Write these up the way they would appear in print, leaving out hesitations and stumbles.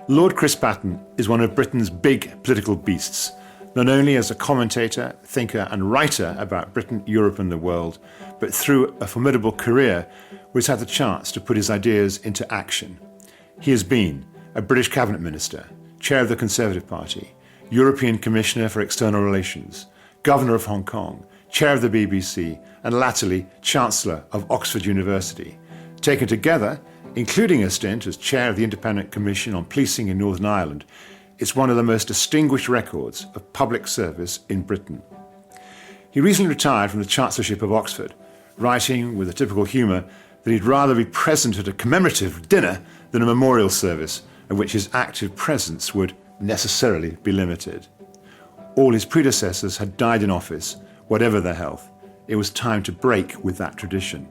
Lord Chris Patten is one of Britain's big political beasts, not only as a commentator, thinker and writer about Britain, Europe and the world, but through a formidable career where he's had the chance to put his ideas into action. He has been a British Cabinet Minister, Chair of the Conservative Party, European Commissioner for External Relations, Governor of Hong Kong, Chair of the BBC and latterly Chancellor of Oxford University. Taken together, including a stint as Chair of the Independent Commission on Policing in Northern Ireland, it's one of the most distinguished records of public service in Britain. He recently retired from the Chancellorship of Oxford, writing with a typical humour that he'd rather be present at a commemorative dinner than a memorial service at which his active presence would necessarily be limited. All his predecessors had died in office, whatever their health. It was time to break with that tradition.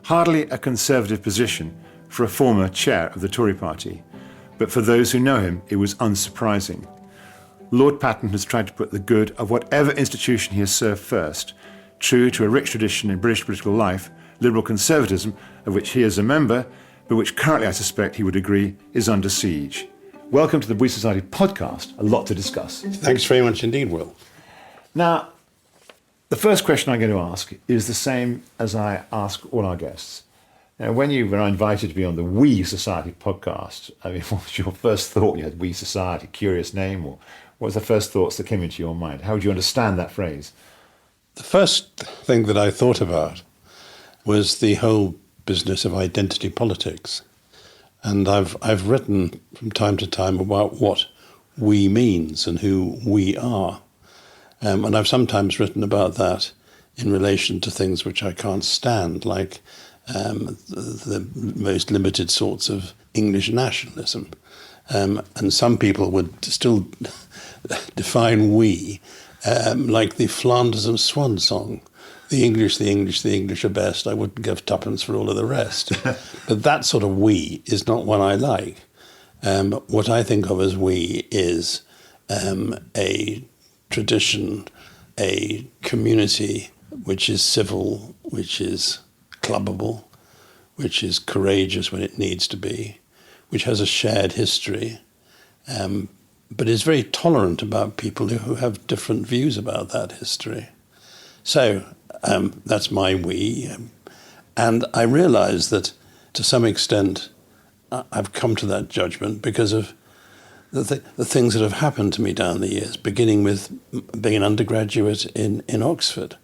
Hardly a Conservative position for a former chair of the Tory party, but for those who know him, it was unsurprising. Lord Patten has tried to put the good of whatever institution he has served first, true to a rich tradition in British political life, liberal conservatism, of which he is a member, but which currently, I suspect he would agree, is under siege. Welcome to the We Society podcast. A lot to discuss. Thanks very much indeed, Will. Now, the first question I'm going to ask is the same as I ask all our guests. Now, when you were invited to be on the We Society podcast, I mean, what was your first thought? You had We Society, curious name, or what was the first thoughts that came into your mind? How would you understand that phrase? The first thing that I thought about was the whole business of identity politics. And I've written from time to time about what we means and who we are. And I've sometimes written about that in relation to things which I can't stand, like the most limited sorts of English nationalism. And some people would still define we like the Flanders and Swan song. The English, the English, the English are best. I wouldn't give tuppence for all of the rest. But that sort of we is not what I like. What I think of as we is a tradition, a community which is civil, which is clubbable, which is courageous when it needs to be, which has a shared history, but is very tolerant about people who have different views about that history. So that's my we. And I realise that to some extent I've come to that judgment because of the things that have happened to me down the years, beginning with being an undergraduate in Oxford,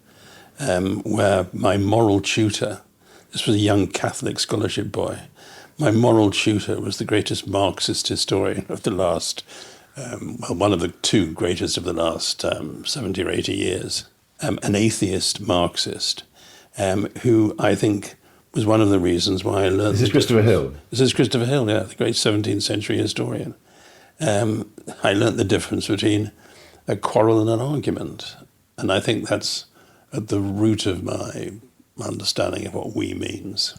where my moral tutor, this was a young Catholic scholarship boy, my moral tutor was the greatest Marxist historian of the last, one of the two greatest of the last 70 or 80 years, an atheist Marxist, who I think was one of the reasons why I learned... This is Christopher Hill? This is Christopher Hill, yeah, the great 17th century historian. I learnt the difference between a quarrel and an argument. And I think that's at the root of my understanding of what we means.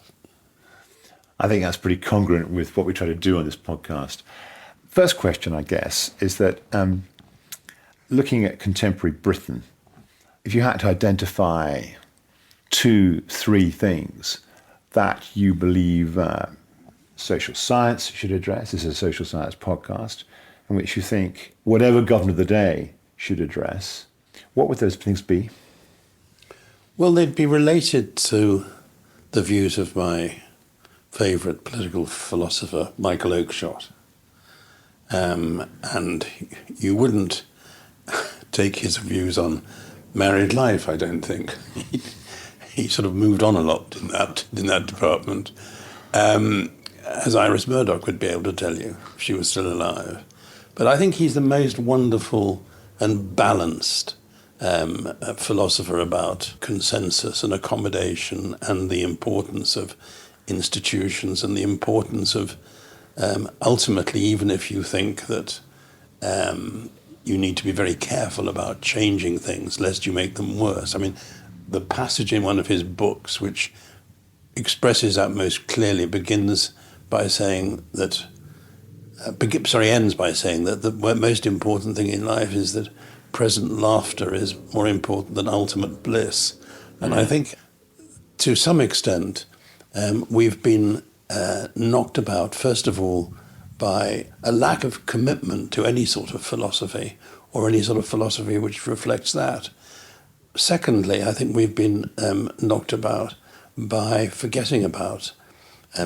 I think that's pretty congruent with what we try to do on this podcast. First question, I guess, is that looking at contemporary Britain, if you had to identify 2, 3 things that you believe social science should address, this is a social science podcast, in which you think whatever government of the day should address, what would those things be? Well, they'd be related to the views of my favourite political philosopher, Michael Oakeshott. And you wouldn't take his views on married life, I don't think. He sort of moved on a lot in that department. As Iris Murdoch would be able to tell you if she was still alive. But I think he's the most wonderful and balanced philosopher about consensus and accommodation and the importance of institutions and the importance of ultimately, even if you think that you need to be very careful about changing things lest you make them worse. I mean, the passage in one of his books which expresses that most clearly begins by saying that, ends by saying that the most important thing in life is that present laughter is more important than ultimate bliss. And I think to some extent we've been knocked about, first of all, by a lack of commitment to any sort of philosophy or any sort of philosophy which reflects that. Secondly, I think we've been knocked about by forgetting about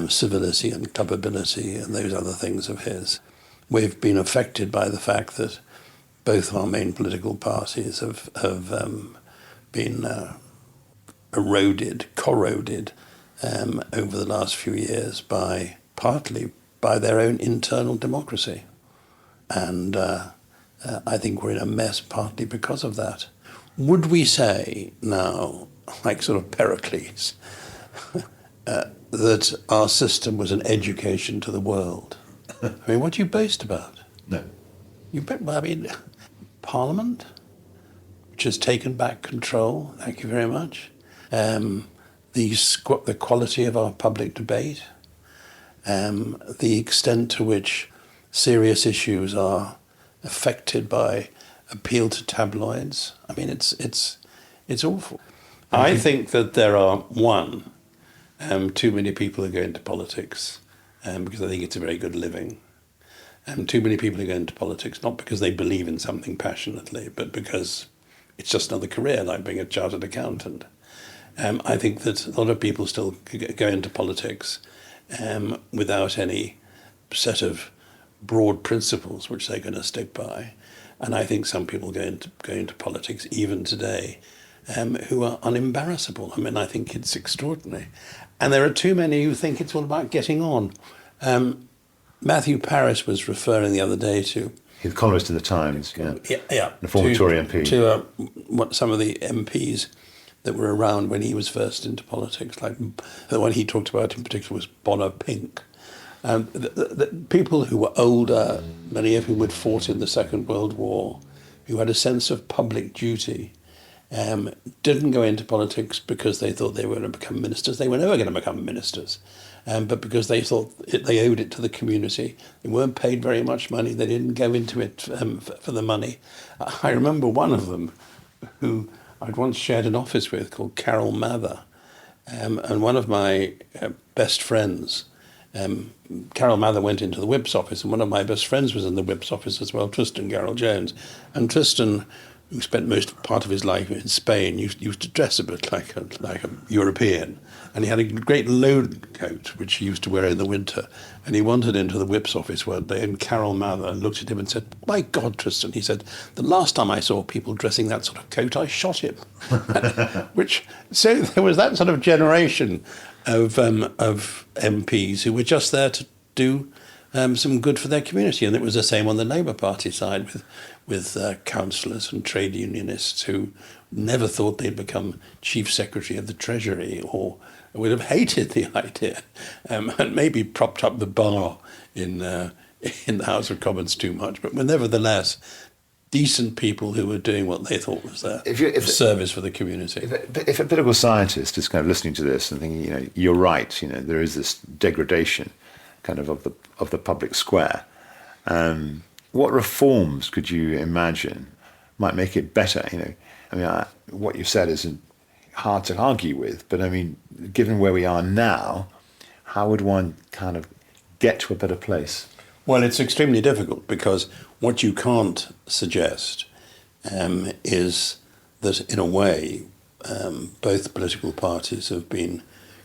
civility and clubability and those other things of his. We've been affected by the fact that both our main political parties have been corroded over the last few years partly by their own internal democracy. And I think we're in a mess partly because of that. Would we say now, like sort of Pericles, that our system was an education to the world? I mean, what do you boast about? No. Parliament, which has taken back control, thank you very much. The quality of our public debate, the extent to which serious issues are affected by appeal to tabloids. I mean, it's awful. I think that there are, too many people who go into politics because I think it's a very good living. Too many people who go into politics not because they believe in something passionately, but because it's just another career, like being a chartered accountant. I think that a lot of people still go into politics without any set of broad principles which they're going to stick by. And I think some people go into politics even today who are unembarrassable. I mean, I think it's extraordinary. And there are too many who think it's all about getting on. Matthew Parris was referring the other day to... He's the columnist in the Times, Yeah. The former Tory MP. To some of the MPs that were around when he was first into politics. Like the one he talked about in particular was Bonner Pink. The people who were older, many of whom had fought in the Second World War, who had a sense of public duty, didn't go into politics because they thought they were going to become ministers. They were never going to become ministers, but because they thought they owed it to the community. They weren't paid very much money. They didn't go into it for the money. I remember one of them who I'd once shared an office with called Carol Mather, and one of my best friends, Carol Mather went into the Whip's office, and one of my best friends was in the Whip's office as well, Tristan Garrell-Jones. And Tristan, who spent most part of his life in Spain, used to dress a bit like a European. And he had a great load coat, which he used to wear in the winter. And he wandered into the Whip's office one day, and Carol Mather looked at him and said, "My God, Tristan," he said, "the last time I saw people dressing that sort of coat, I shot him." So there was that sort of generation of MPs who were just there to do some good for their community. And it was the same on the Labour Party side with councillors and trade unionists who never thought they'd become Chief Secretary of the Treasury or would have hated the idea and maybe propped up the bar in the House of Commons too much. But nevertheless, decent people who were doing what they thought was their service for the community. If a political scientist is kind of listening to this and thinking, you're right, there is this degradation kind of the public square, what reforms could you imagine might make it better? What you've said isn't hard to argue with, but I mean, given where we are now, how would one kind of get to a better place? Well, it's extremely difficult because what you can't suggest is that, in a way, both political parties have been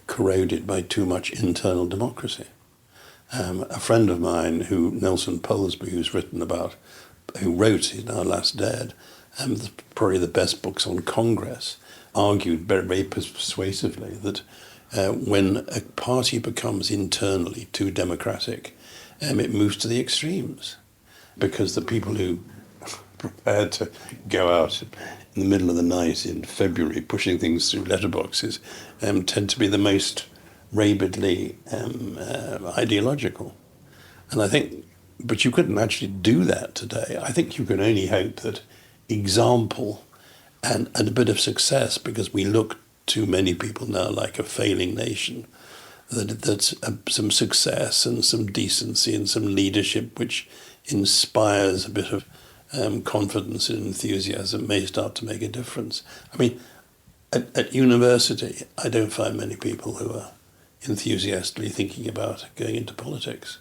corroded by too much internal democracy. A friend of mine, Nelson Polesby, who wrote, he's now last dead, probably the best books on Congress, argued very, very persuasively that when a party becomes internally too democratic, it moves to the extremes, because the people who are prepared to go out in the middle of the night in February pushing things through letterboxes tend to be the most rabidly ideological. And I think, but you couldn't actually do that today. I think you can only hope that example and a bit of success, because we look to many people now like a failing nation, that some success and some decency and some leadership which inspires a bit of confidence and enthusiasm may start to make a difference. I mean, at university, I don't find many people who are enthusiastically thinking about going into politics.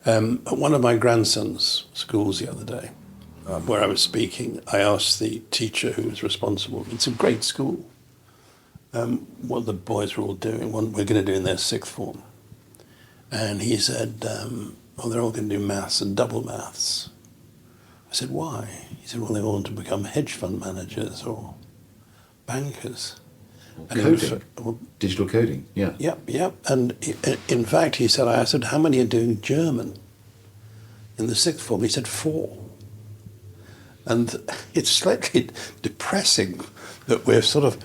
At one of my grandson's schools the other day, where I was speaking, I asked the teacher who was responsible. It's a great school. What the boys were all doing, what we're going to do in their sixth form. And he said, they're all going to do maths and double maths. I said, why? He said, well, they all want to become hedge fund managers or bankers. Coding, digital coding, yeah. Yep. And in fact, he said, I said, how many are doing German in the sixth form? He said, 4. And it's slightly depressing that we're sort of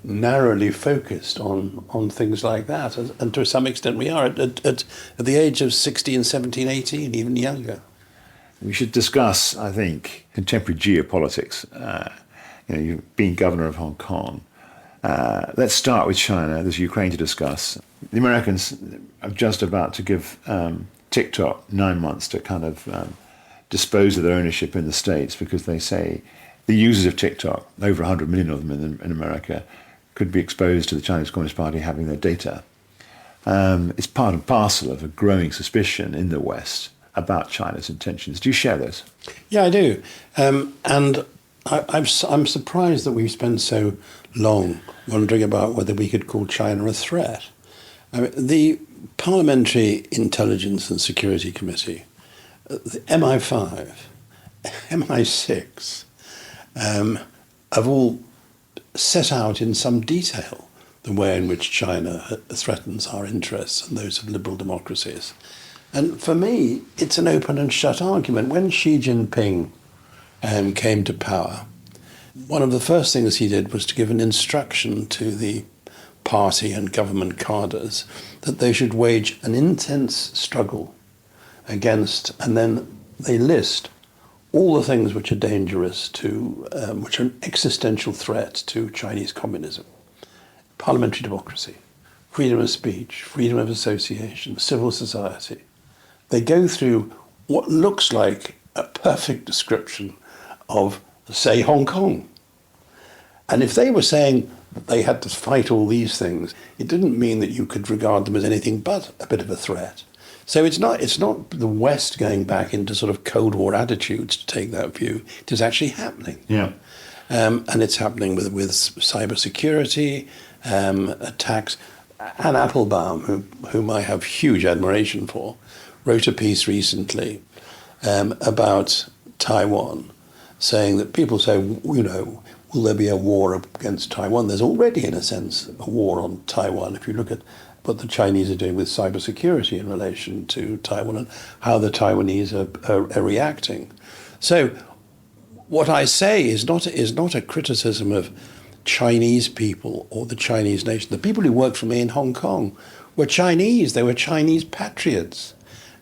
narrowly focused on things like that. And to some extent we are at the age of 16, 17, 18, even younger. We should discuss, I think, contemporary geopolitics. You've been governor of Hong Kong. Let's start with China. There's Ukraine to discuss. The Americans are just about to give TikTok 9 months to kind of dispose of their ownership in the States, because they say the users of TikTok, over 100 million of them in America, could be exposed to the Chinese Communist Party having their data. It's part and parcel of a growing suspicion in the West about China's intentions. Do you share those? Yeah, I do. And I'm surprised that we've spent so long wondering about whether we could call China a threat. I mean, the Parliamentary Intelligence and Security Committee, the MI5, MI6, have all set out in some detail the way in which China threatens our interests and those of liberal democracies. And for me, it's an open and shut argument. When Xi Jinping came to power, one of the first things he did was to give an instruction to the party and government cadres that they should wage an intense struggle against, and then they list all the things which are dangerous to, which are an existential threat to Chinese communism. Parliamentary democracy, freedom of speech, freedom of association, civil society. They go through what looks like a perfect description of, say, Hong Kong. And if they were saying that they had to fight all these things, it didn't mean that you could regard them as anything but a bit of a threat. So it's not the West going back into sort of Cold War attitudes to take that view. It is actually happening. Yeah. And it's happening with cybersecurity, attacks. Anne Applebaum, whom I have huge admiration for, wrote a piece recently about Taiwan, saying that people say, will there be a war against Taiwan? There's already, in a sense, a war on Taiwan. If you look at what the Chinese are doing with cybersecurity in relation to Taiwan and how the Taiwanese are reacting. So what I say is not a criticism of Chinese people or the Chinese nation. The people who worked for me in Hong Kong were Chinese. They were Chinese patriots.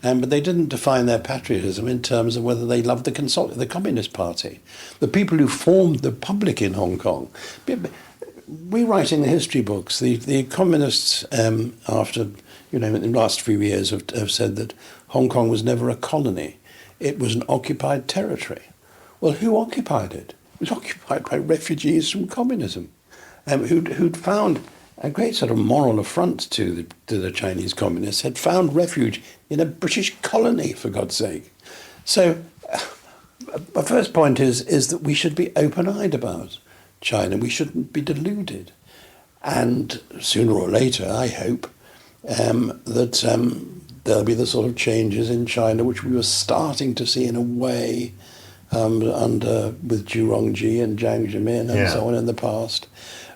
But they didn't define their patriotism in terms of whether they loved the Communist Party. The people who formed the public in Hong Kong, rewriting the history books, the communists, after, in the last few years, have said that Hong Kong was never a colony. It was an occupied territory. Well, who occupied it? It was occupied by refugees from communism, who'd found a great sort of moral affront to the Chinese communists, had found refuge in a British colony, for God's sake. So my first point is that we should be open-eyed about China. We shouldn't be deluded. And sooner or later, I hope, that there'll be the sort of changes in China which we were starting to see in a way with Zhu Rongji and Jiang Zemin and so on in the past.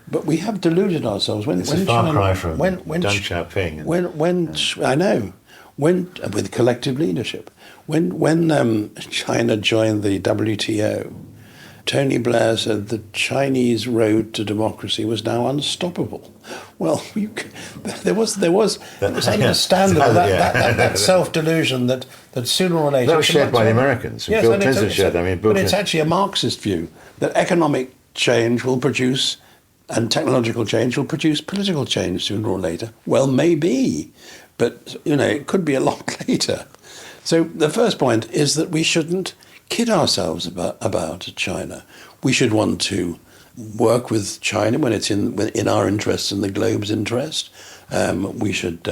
But we have deluded ourselves. It's a far cry from Deng Xiaoping. I know. With collective leadership. When China joined the WTO, Tony Blair said the Chinese road to democracy was now unstoppable. Well, there was understandable that self-delusion that sooner or later... That was shared by the Americans. Yes, Bill Clinton shared that. But it's actually a Marxist view that economic change will produce, and technological change will produce political change sooner or later. Well, maybe, but it could be a lot later. So the first point is that we shouldn't kid ourselves about China. We should want to work with China when it's in our interest and the globe's interest. We should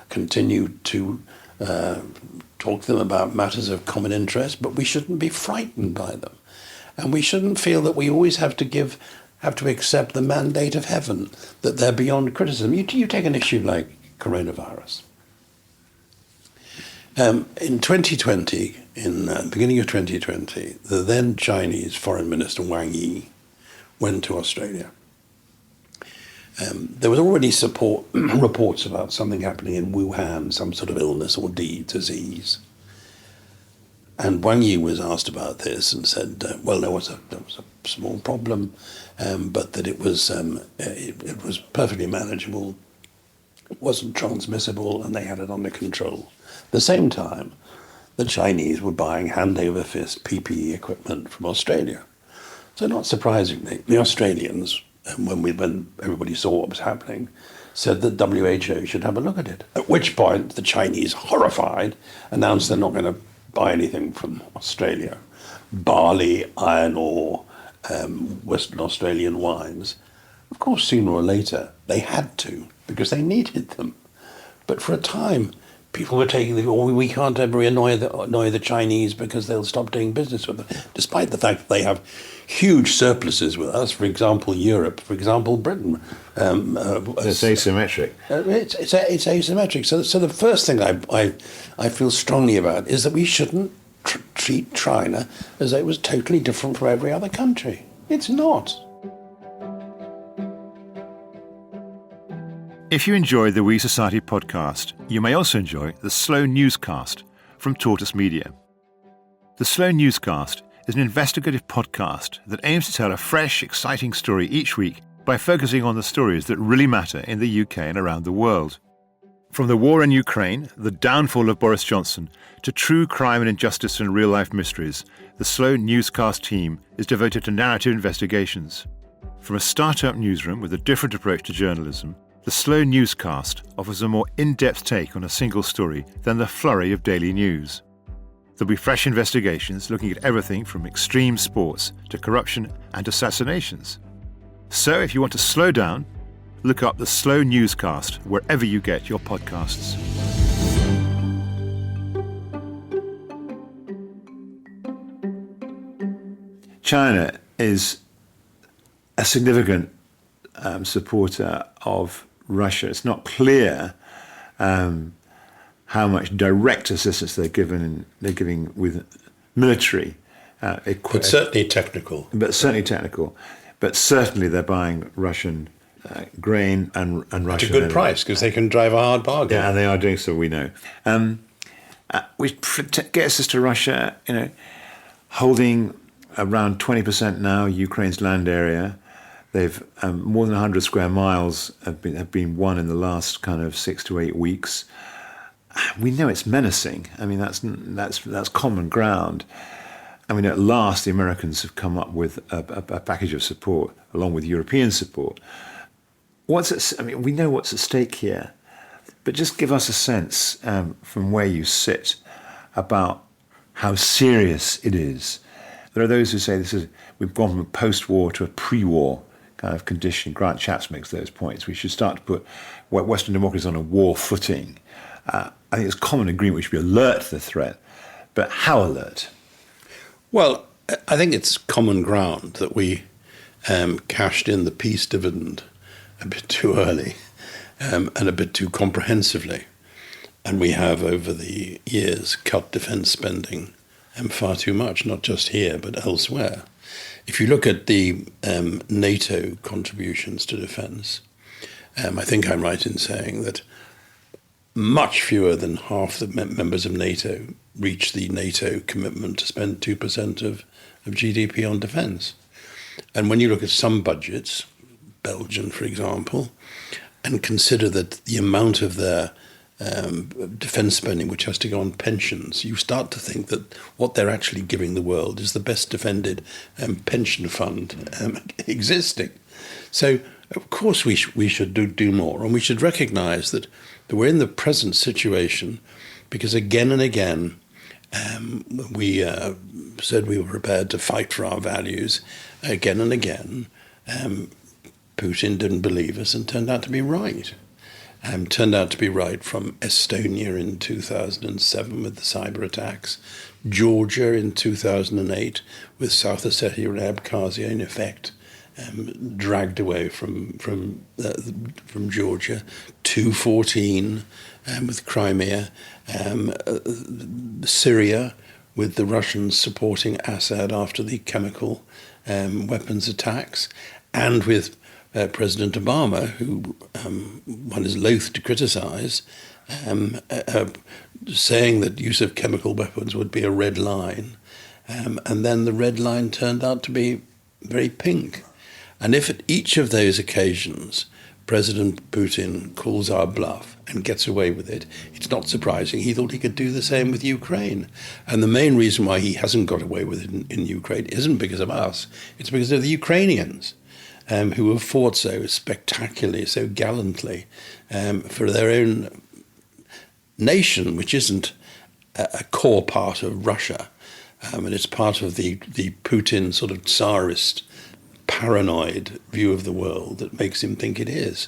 continue to talk to them about matters of common interest, but we shouldn't be frightened by them. And we shouldn't feel that we always have to accept the mandate of heaven, that they're beyond criticism. You take an issue like coronavirus. In 2020, in the beginning of 2020, the then Chinese Foreign Minister Wang Yi went to Australia. There was already reports about something happening in Wuhan, some sort of illness or disease. And Wang Yi was asked about this and said, well, there was a small problem, but that it was perfectly manageable, it wasn't transmissible, and they had it under control. At the same time, the Chinese were buying hand-over-fist PPE equipment from Australia. So not surprisingly, the Australians, when everybody saw what was happening, said that WHO should have a look at it. At which point, the Chinese, horrified, announced they're not going to buy anything from Australia. Barley, iron ore, Western Australian wines. Of course, sooner or later, they had to, because they needed them. But for a time, people were taking we can't ever annoy the Chinese because they'll stop doing business with them, despite the fact that they have huge surpluses with us. For example, Europe. For example, Britain. It's asymmetric. It's asymmetric. So the first thing I feel strongly about is that we shouldn't treat China as though it was totally different from every other country. It's not. If you enjoy the We Society podcast, you may also enjoy the Slow Newscast from Tortoise Media. The Slow Newscast is an investigative podcast that aims to tell a fresh, exciting story each week by focusing on the stories that really matter in the UK and around the world. From the war in Ukraine, the downfall of Boris Johnson, to true crime and injustice and real-life mysteries, the Slow Newscast team is devoted to narrative investigations. From a startup newsroom with a different approach to journalism, the Slow Newscast offers a more in-depth take on a single story than the flurry of daily news. There'll be fresh investigations looking at everything from extreme sports to corruption and assassinations. So if you want to slow down, look up the Slow Newscast wherever you get your podcasts. China is a significant supporter of Russia. It's not clear how much direct assistance they're giving with military equipment. But certainly technical. But certainly they're buying Russian grain and Russian. At a good price, because they can drive a hard bargain. Yeah, and they are doing so, we know. Which gets us to Russia, holding around 20% now Ukraine's land area. They've more than 100 square miles have been won in the last kind of 6 to 8 weeks. We know it's menacing. I mean, that's common ground. I mean, at last the Americans have come up with a package of support along with European support. We know what's at stake here, but just give us a sense from where you sit about how serious it is. There are those who say we've gone from a post-war to a pre-war kind of condition. Grant Shapps makes those points. We should start to put Western democracies on a war footing. I think it's common agreement we should be alert to the threat, but how alert? Well, I think it's common ground that we cashed in the peace dividend a bit too early and a bit too comprehensively. And we have, over the years, cut defence spending far too much, not just here, but elsewhere. If you look at the NATO contributions to defence, I think I'm right in saying that much fewer than half the members of NATO reach the NATO commitment to spend 2% of GDP on defence. And when you look at some budgets, Belgium, for example, and consider that the amount of their defence spending which has to go on pensions, you start to think that what they're actually giving the world is the best defended pension fund existing. So, of course, we should do more, and we should recognise that we're in the present situation because again and again we said we were prepared to fight for our values. Again and again, Putin didn't believe us and turned out to be right. turned out to be right, from Estonia in 2007 with the cyber attacks, Georgia in 2008 with South Ossetia and Abkhazia in effect dragged away from Georgia, 2014 with Crimea, Syria with the Russians supporting Assad after the chemical weapons attacks, and with President Obama, who one is loath to criticize, saying that use of chemical weapons would be a red line. And then the red line turned out to be very pink. And if at each of those occasions President Putin calls our bluff and gets away with it, it's not surprising. He thought he could do the same with Ukraine. And the main reason why he hasn't got away with it in Ukraine isn't because of us. It's because of the Ukrainians, who have fought so spectacularly, so gallantly for their own nation, which isn't a core part of Russia. And it's part of the Putin sort of Tsarist paranoid view of the world that makes him think it is.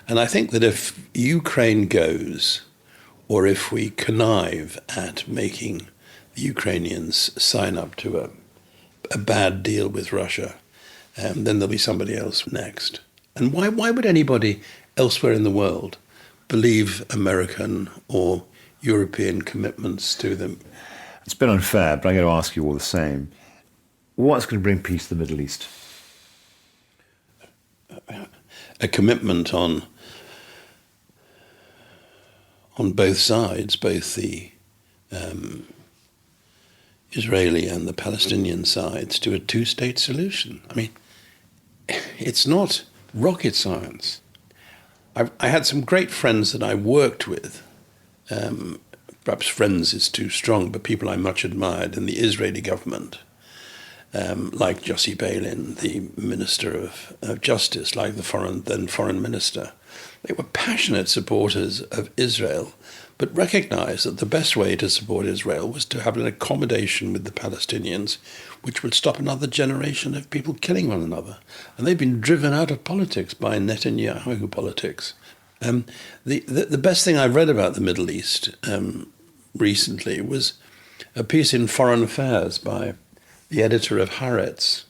And I think that if Ukraine goes, or if we connive at making the Ukrainians sign up to a bad deal with Russia, then there'll be somebody else next. And why would anybody elsewhere in the world believe American or European commitments to them? It's a bit unfair, but I'm going to ask you all the same. What's going to bring peace to the Middle East? A commitment on both sides, both the Israeli and the Palestinian sides, to a two-state solution. I mean, it's not rocket science. I had some great friends that I worked with, perhaps friends is too strong, but people I much admired in the Israeli government, like Yossi Beilin, the Minister of Justice, like the then Foreign Minister. They were passionate supporters of Israel, but recognized that the best way to support Israel was to have an accommodation with the Palestinians, which would stop another generation of people killing one another. And they've been driven out of politics by Netanyahu politics. The best thing I've read about the Middle East recently was a piece in Foreign Affairs by the editor of Haaretz,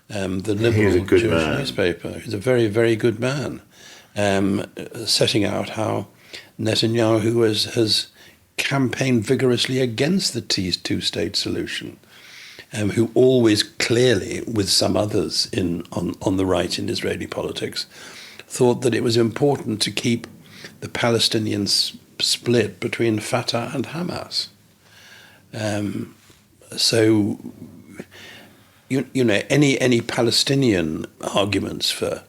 the liberal Jewish newspaper. He's a very, very good man, setting out how Netanyahu has campaigned vigorously against the two-state solution, who always clearly, with some others on the right in Israeli politics, thought that it was important to keep the Palestinians split between Fatah and Hamas. So, you know, any Palestinian arguments for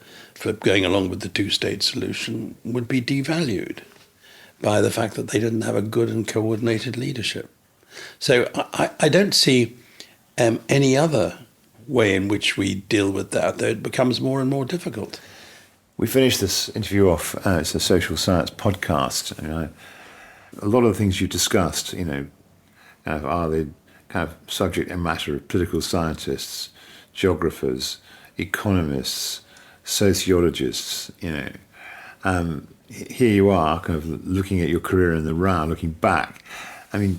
going along with the two-state solution would be devalued by the fact that they didn't have a good and coordinated leadership. So I don't see any other way in which we deal with that, though it becomes more and more difficult. We finished this interview off, it's a social science podcast. A lot of the things you discussed, you know, are the kind of subject and matter of political scientists, geographers, economists, sociologists, you know. Here you are kind of looking at your career in the round, looking back. I mean,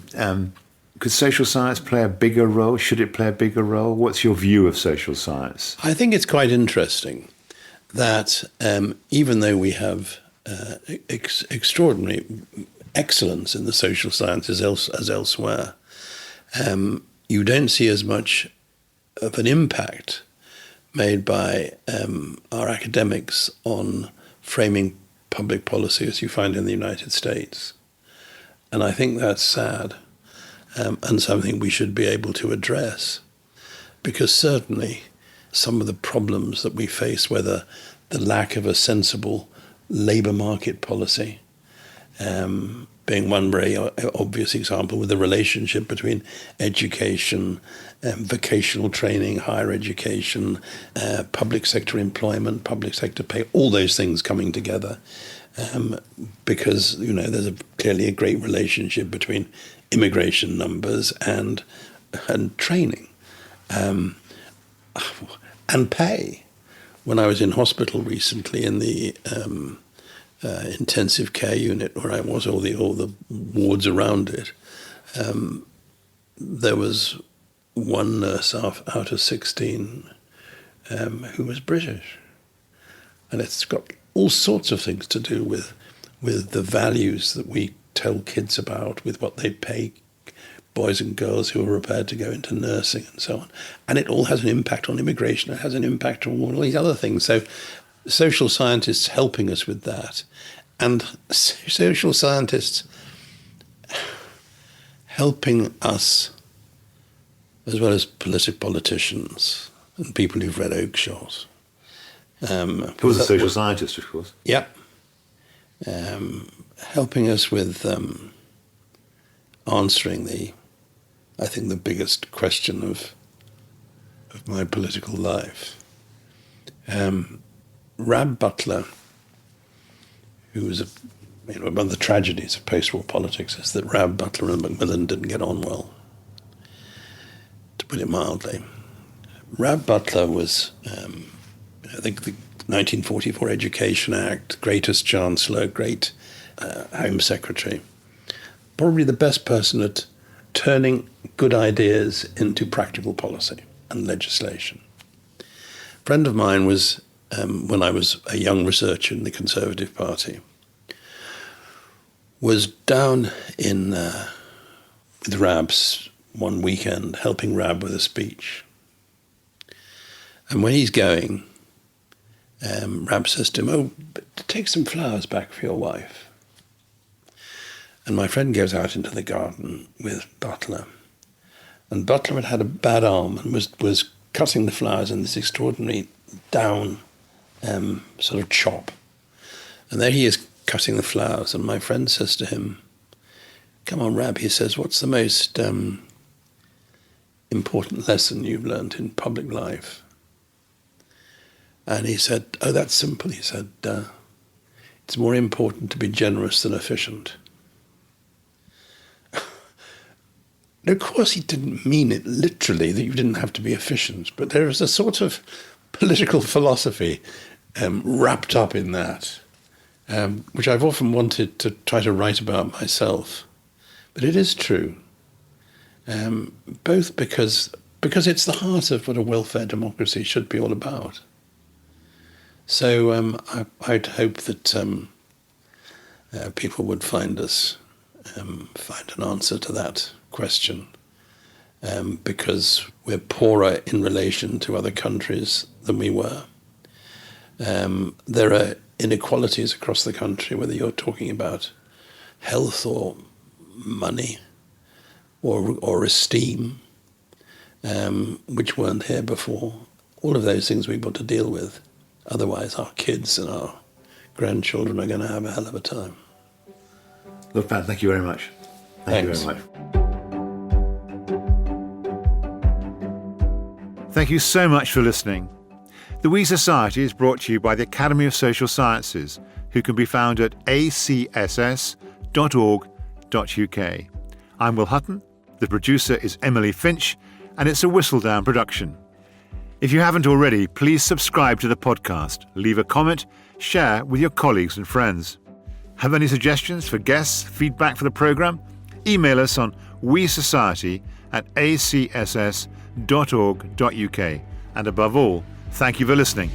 could social science play a bigger role? Should it play a bigger role? What's your view of social science? I think it's quite interesting that even though we have extraordinary excellence in the social sciences as elsewhere, you don't see as much of an impact made by our academics on framing public policy as you find in the United States. And I think that's sad, and something we should be able to address, because certainly some of the problems that we face, whether the lack of a sensible labour market policy, being one very obvious example, with the relationship between education, vocational training, higher education, public sector employment, public sector pay, all those things coming together, because, you know, there's clearly a great relationship between immigration numbers and training, and pay. When I was in hospital recently in the intensive care unit where I was, all the wards around it, there was one nurse out of 16 who was British. And it's got all sorts of things to do with the values that we tell kids about, with what they pay boys and girls who are prepared to go into nursing and so on. And it all has an impact on immigration. It has an impact on all these other things. So social scientists helping us with that, and social scientists helping us, as well as politicians and people who've read Oakeshott. Who was a social scientist, of course. Yeah. Helping us with answering I think the biggest question of my political life. Rab Butler, who was one of the tragedies of post-war politics, is that Rab Butler and Macmillan didn't get on well, to put it mildly. Rab Butler was, I think, the 1944 Education Act, greatest Chancellor, great Home Secretary, probably the best person at turning good ideas into practical policy and legislation. A friend of mine was, when I was a young researcher in the Conservative Party, was down with Rab's one weekend, helping Rab with a speech. And when he's going, Rab says to him, "Oh, take some flowers back for your wife." And my friend goes out into the garden with Butler. And Butler had a bad arm and was cutting the flowers in this extraordinary down sort of chop. And there he is cutting the flowers. And my friend says to him, "Come on, Rab," he says, "what's the most important lesson you've learned in public life?" And he said, "Oh, that's simple." He said, "It's more important to be generous than efficient." And of course, he didn't mean it literally, that you didn't have to be efficient, but there is a sort of political philosophy wrapped up in that, which I've often wanted to try to write about myself. But it is true, both because it's the heart of what a welfare democracy should be all about. So I'd hope that people would find an answer to that question, because we're poorer in relation to other countries than we were. There are inequalities across the country, whether you're talking about health or money or esteem, which weren't here before. All of those things we've got to deal with. Otherwise, our kids and our grandchildren are going to have a hell of a time. Lord Patten, thank you very much. Thank you very much. Thank you so much for listening. The We Society is brought to you by the Academy of Social Sciences, who can be found at acss.org.uk. I'm Will Hutton, the producer is Emily Finch, and it's a Whistledown production. If you haven't already, please subscribe to the podcast, leave a comment, share with your colleagues and friends. Have any suggestions for guests, feedback for the programme? Email us on wesociety@acss.org.uk. And above all, thank you for listening.